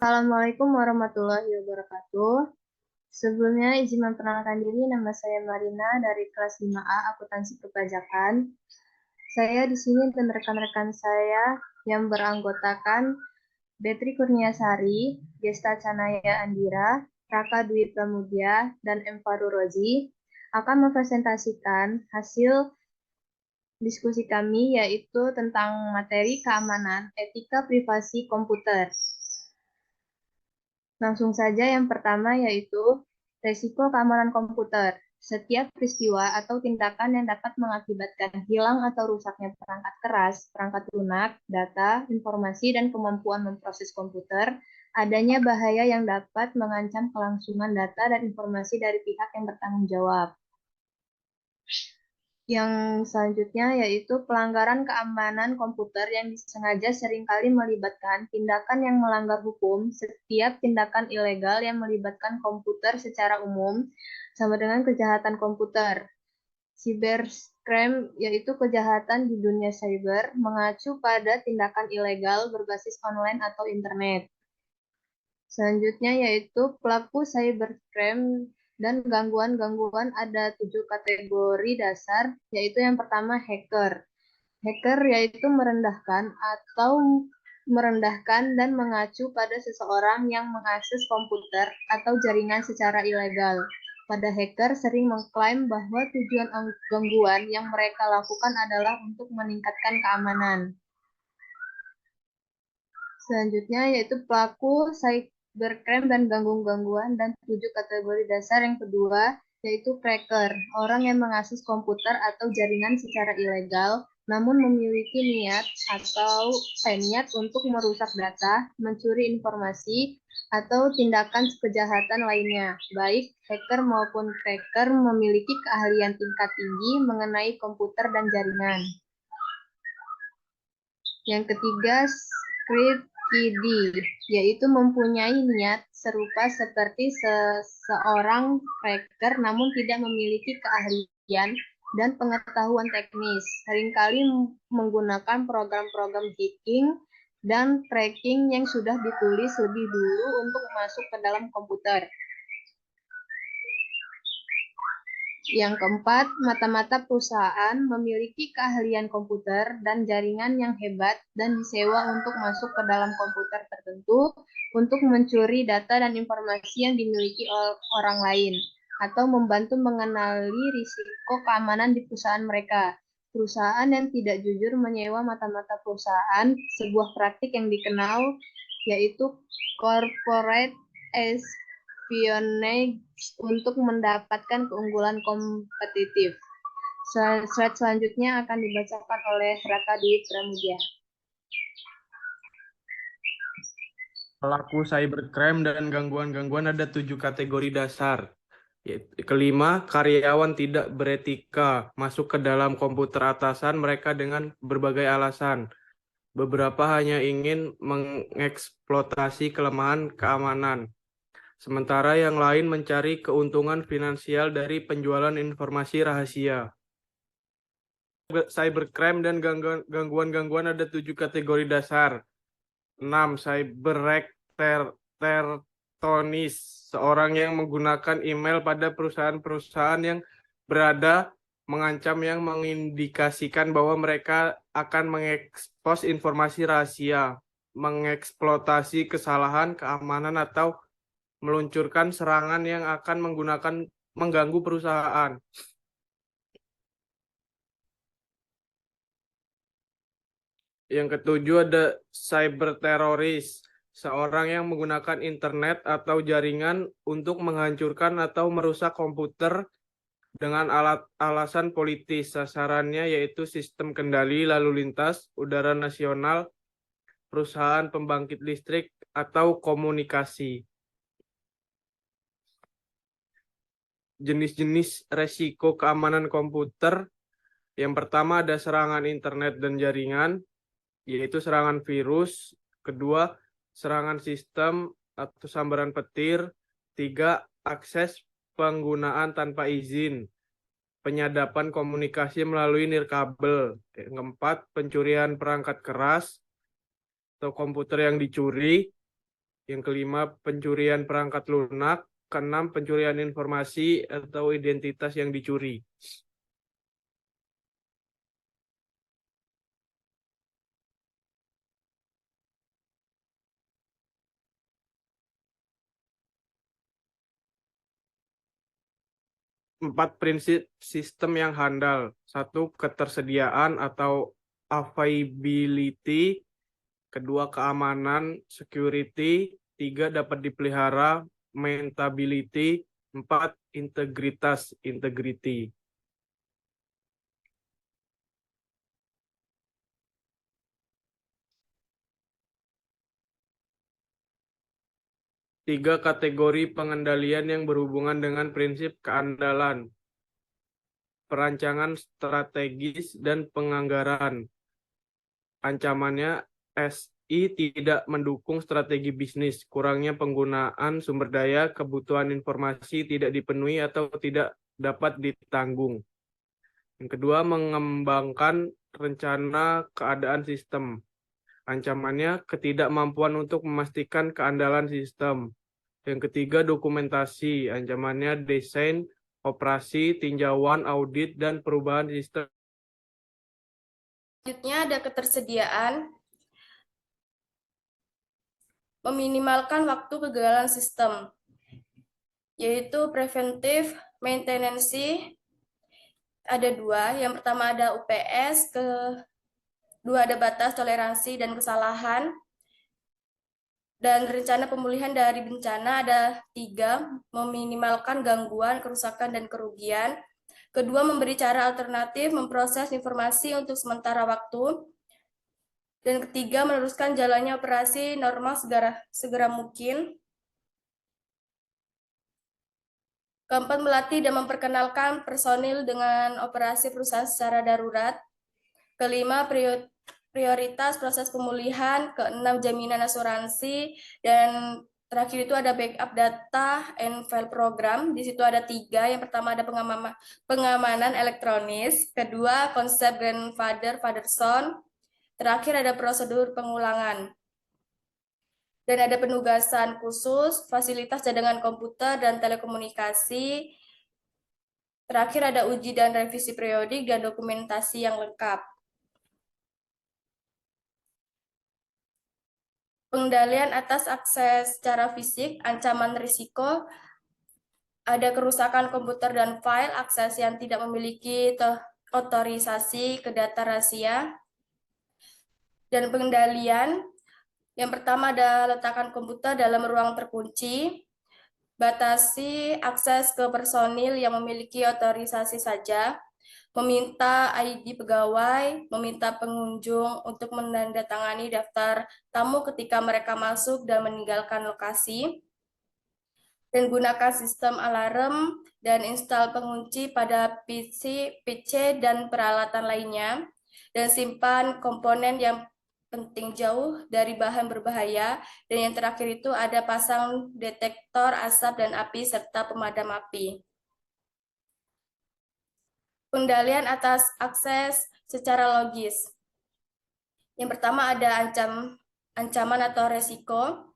Assalamualaikum warahmatullahi wabarakatuh. Sebelumnya izin memperkenalkan diri, nama saya Marina dari kelas 5A Akuntansi Perpajakan. Saya di sini dan rekan-rekan saya yang beranggotakan Betri Kurniasari, Gesta Canaya Andira, Raka Dwi Pramudia, dan M. Faru Rozi akan mempresentasikan hasil diskusi kami yaitu tentang materi keamanan etika privasi komputer. Langsung saja yang pertama yaitu resiko keamanan komputer. Setiap peristiwa atau tindakan yang dapat mengakibatkan hilang atau rusaknya perangkat keras, perangkat lunak, data, informasi, dan kemampuan memproses komputer, adanya bahaya yang dapat mengancam kelangsungan data dan informasi dari pihak yang bertanggung jawab. Yang selanjutnya yaitu pelanggaran keamanan komputer yang disengaja seringkali melibatkan tindakan yang melanggar hukum. Setiap tindakan ilegal yang melibatkan komputer secara umum sama dengan kejahatan komputer. Cybercrime yaitu kejahatan di dunia cyber mengacu pada tindakan ilegal berbasis online atau internet. Selanjutnya yaitu pelaku cybercrime dan gangguan-gangguan ada 7 kategori dasar, yaitu yang pertama hacker. Hacker yaitu merendahkan dan mengacu pada seseorang yang mengakses komputer atau jaringan secara ilegal. Pada hacker sering mengklaim bahwa tujuan gangguan yang mereka lakukan adalah untuk meningkatkan keamanan. Selanjutnya yaitu pelaku cybercrime dan gangguan dan 7 kategori dasar yang kedua yaitu cracker, orang yang mengakses komputer atau jaringan secara ilegal namun memiliki niat untuk merusak data, mencuri informasi, atau tindakan kejahatan lainnya. Baik hacker maupun cracker memiliki keahlian tingkat tinggi mengenai komputer dan jaringan. Yang ketiga, script ID, yaitu mempunyai niat serupa seperti seseorang cracker namun tidak memiliki keahlian dan pengetahuan teknis. Seringkali menggunakan program-program hacking dan tracking yang sudah ditulis lebih dulu untuk masuk ke dalam komputer. Yang keempat, mata-mata perusahaan memiliki keahlian komputer dan jaringan yang hebat dan disewa untuk masuk ke dalam komputer tertentu untuk mencuri data dan informasi yang dimiliki orang lain atau membantu mengenali risiko keamanan di perusahaan mereka. Perusahaan yang tidak jujur menyewa mata-mata perusahaan, sebuah praktik yang dikenal yaitu corporate espionage untuk mendapatkan keunggulan kompetitif. Slide selanjutnya akan dibacakan oleh Raka Dwi Pramudia. Pelaku cybercrime dan gangguan-gangguan ada 7 kategori dasar. Kelima, karyawan tidak beretika masuk ke dalam komputer atasan mereka dengan berbagai alasan. Beberapa hanya ingin mengeksploitasi kelemahan keamanan, sementara yang lain mencari keuntungan finansial dari penjualan informasi rahasia. Cybercrime dan gangguan-gangguan ada 7 kategori dasar. 6. Tertonis, seorang yang menggunakan email pada perusahaan-perusahaan yang berada mengancam yang mengindikasikan bahwa mereka akan mengekspos informasi rahasia, mengeksploitasi kesalahan keamanan atau meluncurkan serangan yang akan mengganggu perusahaan. Yang ketujuh ada cyber teroris, seorang yang menggunakan internet atau jaringan untuk menghancurkan atau merusak komputer dengan alasan politis. Sasarannya yaitu sistem kendali lalu lintas, udara nasional, perusahaan pembangkit listrik, atau komunikasi. Jenis-jenis resiko keamanan komputer. Yang pertama ada serangan internet dan jaringan, yaitu serangan virus. Kedua, serangan sistem atau sambaran petir. 3, akses penggunaan tanpa izin. Penyadapan komunikasi melalui nirkabel. Yang keempat, pencurian perangkat keras atau komputer yang dicuri. Yang kelima, pencurian perangkat lunak. Keenam, pencurian informasi atau identitas yang dicuri. Empat prinsip sistem yang handal. Satu, ketersediaan atau availability. Kedua, keamanan, security. Tiga, dapat dipelihara, maintainability. Empat, integritas, integrity. Tiga kategori pengendalian yang berhubungan dengan prinsip keandalan, perancangan strategis, dan penganggaran. Ancamannya, SI tidak mendukung strategi bisnis, kurangnya penggunaan sumber daya, kebutuhan informasi tidak dipenuhi atau tidak dapat ditanggung. Yang kedua, mengembangkan rencana keadaan sistem. Ancamannya, ketidakmampuan untuk memastikan keandalan sistem. Yang ketiga, dokumentasi. Ancamannya, desain, operasi, tinjauan, audit, dan perubahan sistem. Selanjutnya ada ketersediaan, meminimalkan waktu kegagalan sistem, yaitu preventive maintenance. Ada dua, yang pertama ada UPS, kedua ada batas toleransi dan kesalahan, dan rencana pemulihan dari bencana ada tiga, meminimalkan gangguan, kerusakan, dan kerugian. Kedua, memberi cara alternatif memproses informasi untuk sementara waktu. Dan ketiga, meneruskan jalannya operasi normal segera mungkin. Keempat, melatih dan memperkenalkan personil dengan operasi perusahaan secara darurat. Kelima, prioritas proses pemulihan. Keenam, jaminan asuransi. Dan terakhir itu ada backup data and file program. Di situ ada tiga. Yang pertama ada pengamanan elektronis. Kedua, konsep grandfather, father son. Terakhir ada prosedur pengulangan. Dan ada penugasan khusus, fasilitas cadangan komputer dan telekomunikasi. Terakhir ada uji dan revisi periodik dan dokumentasi yang lengkap. Pengendalian atas akses secara fisik, ancaman risiko, ada kerusakan komputer dan file, akses yang tidak memiliki otorisasi ke data rahasia. Dan pengendalian, yang pertama ada letakkan komputer dalam ruang terkunci, batasi akses ke personil yang memiliki otorisasi saja, meminta ID pegawai, meminta pengunjung untuk menandatangani daftar tamu ketika mereka masuk dan meninggalkan lokasi, dan gunakan sistem alarm dan install pengunci pada PC dan peralatan lainnya, dan simpan komponen yang penting jauh dari bahan berbahaya, dan yang terakhir itu ada pasang detektor asap dan api serta pemadam api. Pengendalian atas akses secara logis. Yang pertama ada ancaman atau resiko.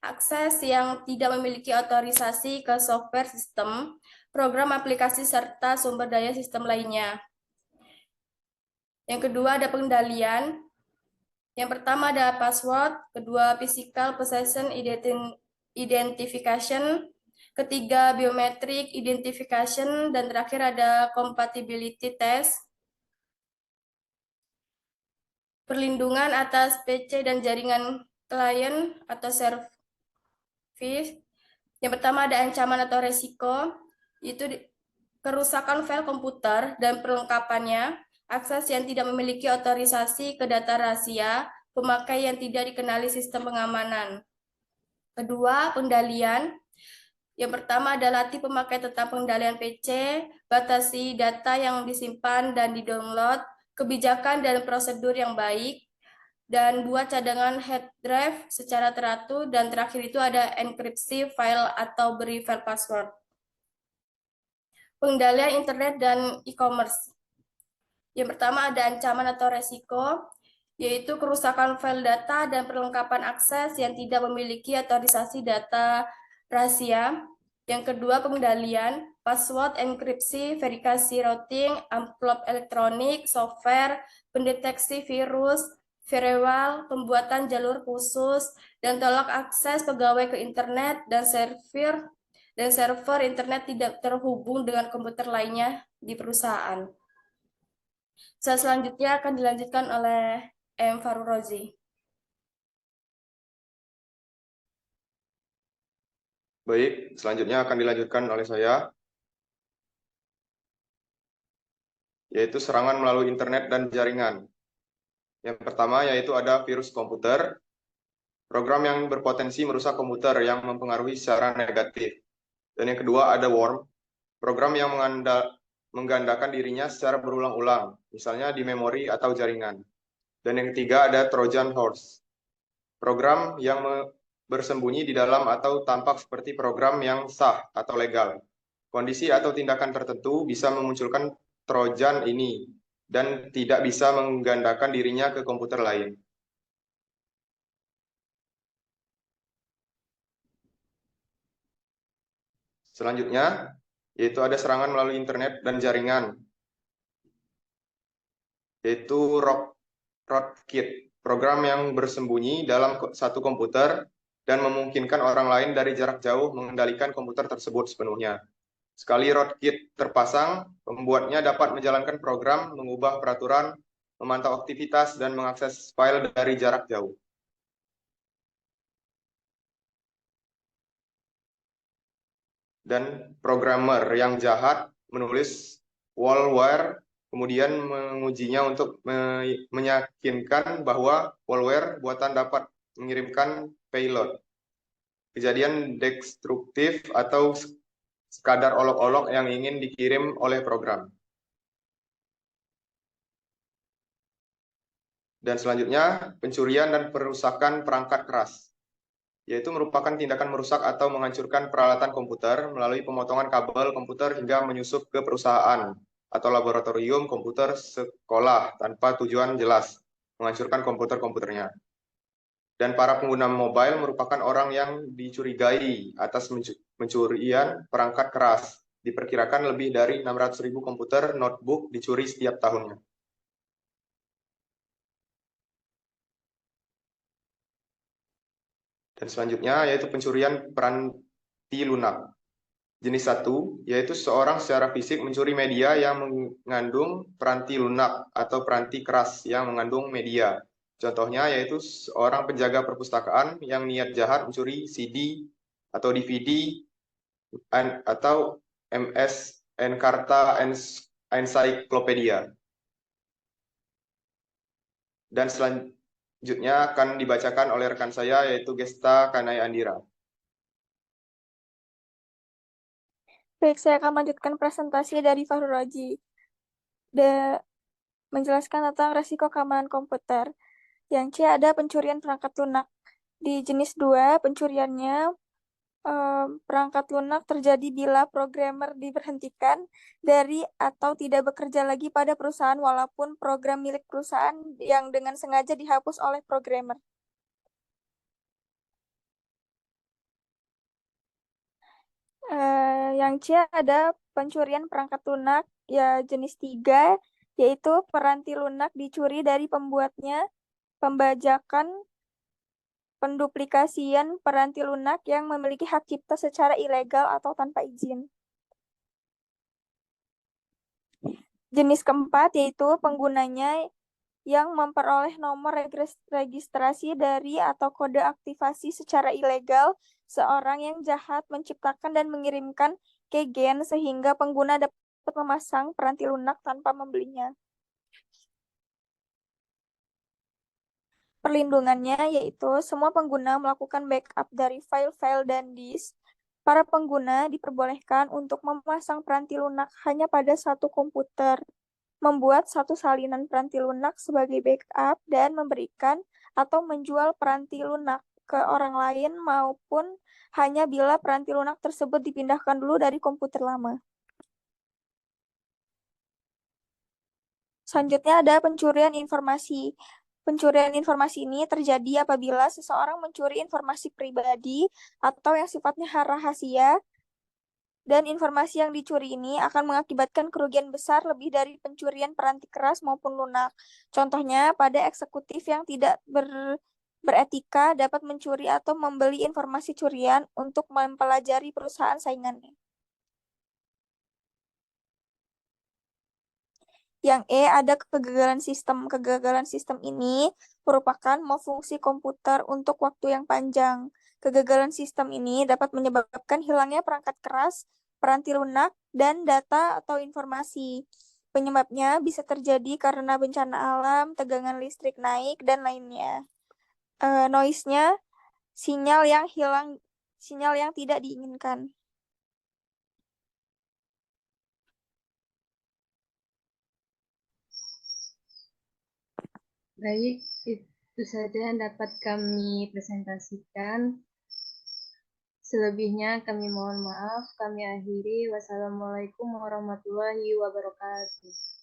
Akses yang tidak memiliki otorisasi ke software sistem, program aplikasi, serta sumber daya sistem lainnya. Yang kedua ada pengendalian. Yang pertama ada password, kedua physical possession identification, ketiga biometric identification, dan terakhir ada compatibility test. Perlindungan atas PC dan jaringan klien atau service. Yang pertama ada ancaman atau resiko, yaitu kerusakan file komputer dan perlengkapannya, akses yang tidak memiliki otorisasi ke data rahasia, pemakai yang tidak dikenali sistem pengamanan. Kedua, pengendalian. Yang pertama adalah latih pemakai tentang pengendalian PC, batasi data yang disimpan dan di-download, kebijakan dan prosedur yang baik, dan buat cadangan hard drive secara teratur, dan terakhir itu ada enkripsi file atau beri file password. Pengendalian internet dan e-commerce. Yang pertama ada ancaman atau resiko, yaitu kerusakan file data dan perlengkapan akses yang tidak memiliki otorisasi data rahasia. Yang kedua, pengendalian, password, enkripsi, verifikasi routing, amplop elektronik, software, pendeteksi virus, firewall, pembuatan jalur khusus, dan tolak akses pegawai ke internet dan server internet tidak terhubung dengan komputer lainnya di perusahaan. Selanjutnya akan dilanjutkan oleh M. Farul Rozi. Baik, selanjutnya akan dilanjutkan oleh saya, yaitu serangan melalui internet dan jaringan. Yang pertama yaitu ada virus komputer, program yang berpotensi merusak komputer yang mempengaruhi secara negatif. Dan yang kedua ada worm, program yang menggandakan dirinya secara berulang-ulang, misalnya di memori atau jaringan. Dan yang ketiga ada Trojan horse, program yang bersembunyi di dalam atau tampak seperti program yang sah atau legal. Kondisi atau tindakan tertentu bisa memunculkan Trojan ini dan tidak bisa menggandakan dirinya ke komputer lain. Selanjutnya, yaitu ada serangan melalui internet dan jaringan, yaitu rootkit, program yang bersembunyi dalam satu komputer dan memungkinkan orang lain dari jarak jauh mengendalikan komputer tersebut sepenuhnya. Sekali rootkit terpasang, pembuatnya dapat menjalankan program, mengubah peraturan, memantau aktivitas, dan mengakses file dari jarak jauh. Dan programmer yang jahat menulis malware, kemudian mengujinya untuk meyakinkan bahwa malware buatan dapat mengirimkan payload. Kejadian destruktif atau sekadar olok-olok yang ingin dikirim oleh program. Dan selanjutnya, pencurian dan perusakan perangkat keras, yaitu merupakan tindakan merusak atau menghancurkan peralatan komputer melalui pemotongan kabel komputer hingga menyusup ke perusahaan atau laboratorium komputer sekolah tanpa tujuan jelas, menghancurkan komputer-komputernya. Dan para pengguna mobile merupakan orang yang dicurigai atas pencurian perangkat keras. Diperkirakan lebih dari 600.000 komputer notebook dicuri setiap tahunnya. Dan selanjutnya yaitu pencurian peranti lunak. Jenis 1 yaitu seorang secara fisik mencuri media yang mengandung peranti lunak atau peranti keras yang mengandung media. Contohnya yaitu seorang penjaga perpustakaan yang niat jahat mencuri CD atau DVD atau MS Encarta Encyclopedia. Dan selanjutnya akan dibacakan oleh rekan saya yaitu Gesta Kanai Andira. Baik, saya akan melanjutkan presentasi dari Farul Rozi. Menjelaskan tentang resiko keamanan komputer. Yang C ada pencurian perangkat lunak. Di jenis 2, pencuriannya perangkat lunak terjadi bila programmer diberhentikan dari atau tidak bekerja lagi pada perusahaan walaupun program milik perusahaan yang dengan sengaja dihapus oleh programmer. Yang C ada pencurian perangkat lunak ya jenis 3, yaitu peranti lunak dicuri dari pembuatnya, pembajakan, penduplikasian peranti lunak yang memiliki hak cipta secara ilegal atau tanpa izin. Jenis keempat yaitu penggunanya yang memperoleh nomor registrasi dari atau kode aktivasi secara ilegal. Seorang yang jahat menciptakan dan mengirimkan keygen sehingga pengguna dapat memasang peranti lunak tanpa membelinya. Perlindungannya yaitu semua pengguna melakukan backup dari file-file dan disk. Para pengguna diperbolehkan untuk memasang peranti lunak hanya pada satu komputer, membuat satu salinan peranti lunak sebagai backup, dan memberikan atau menjual peranti lunak ke orang lain maupun hanya bila peranti lunak tersebut dipindahkan dulu dari komputer lama. Selanjutnya ada pencurian informasi. Pencurian informasi ini terjadi apabila seseorang mencuri informasi pribadi atau yang sifatnya rahasia, dan informasi yang dicuri ini akan mengakibatkan kerugian besar lebih dari pencurian peranti keras maupun lunak. Contohnya, pada eksekutif yang tidak beretika dapat mencuri atau membeli informasi curian untuk mempelajari perusahaan saingannya. Yang E, ada kegagalan sistem. Kegagalan sistem ini merupakan malfungsi komputer untuk waktu yang panjang. Kegagalan sistem ini dapat menyebabkan hilangnya perangkat keras, peranti lunak, dan data atau informasi. Penyebabnya bisa terjadi karena bencana alam, tegangan listrik naik, dan lainnya. Noise-nya, sinyal yang hilang, sinyal yang tidak diinginkan. Baik, itu saja yang dapat kami presentasikan. Selebihnya kami mohon maaf. Kami akhiri. Wassalamualaikum warahmatullahi wabarakatuh.